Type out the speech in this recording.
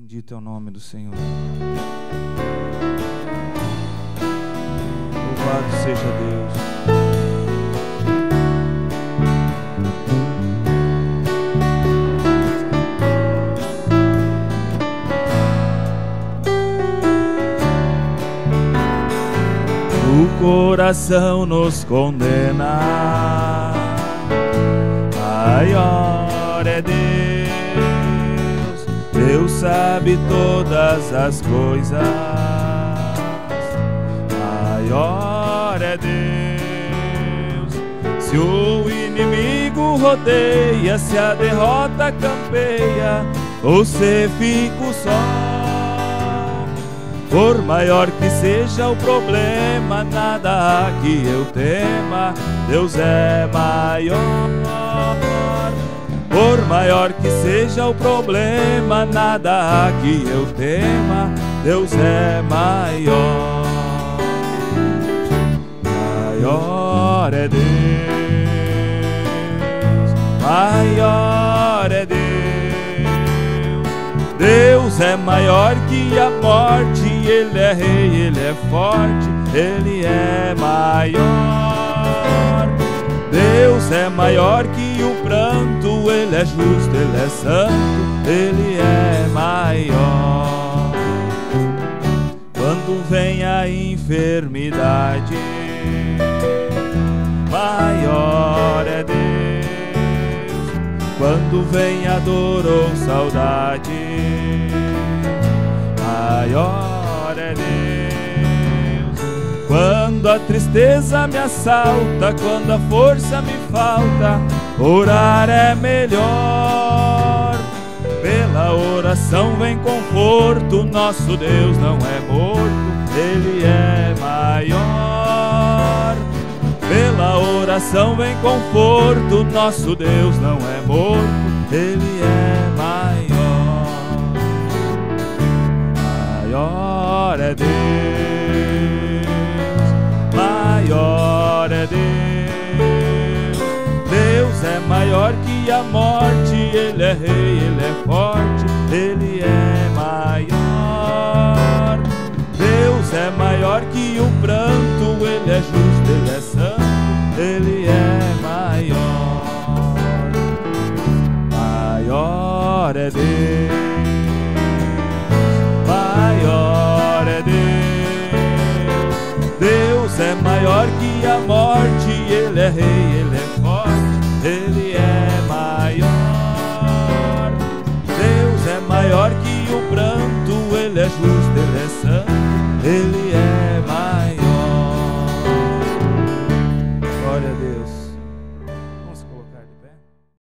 Bendito é o nome do Senhor. Louvado seja Deus. O coração nos condena, maior é Deus. Deus sabe todas as coisas, maior é Deus. Se o inimigo rodeia, se a derrota campeia, você fica só. Por maior que seja o problema, nada que eu tema, Deus é maior. Por maior que seja o problema, nada que eu tema, Deus é maior. Maior é Deus, maior é Deus. Deus é maior que a morte, Ele é rei, Ele é forte, Ele é maior. Deus é maior que o pranto, Ele é justo, Ele é santo, Ele é maior. Quando vem a enfermidade, maior é Deus. Quando vem a dor ou saudade, maior é Deus. Quando a tristeza me assalta, quando a força me falta, orar é melhor. Pela oração vem conforto, nosso Deus não é morto, Ele é maior. Pela oração vem conforto, nosso Deus não é morto, Ele é maior. Maior é Deus, maior é Deus. Deus é maior que a morte, Ele é rei, Ele é forte, Ele é maior. Deus é maior que o pranto, Ele é justo, Ele é santo, Ele é maior. Maior é Deus, maior é Deus. Deus é maior que a morte, Ele é rei, Ele é forte, Ele é maior. Deus é maior que o pranto, Ele é justo, Ele é santo, Ele é maior. Glória a Deus.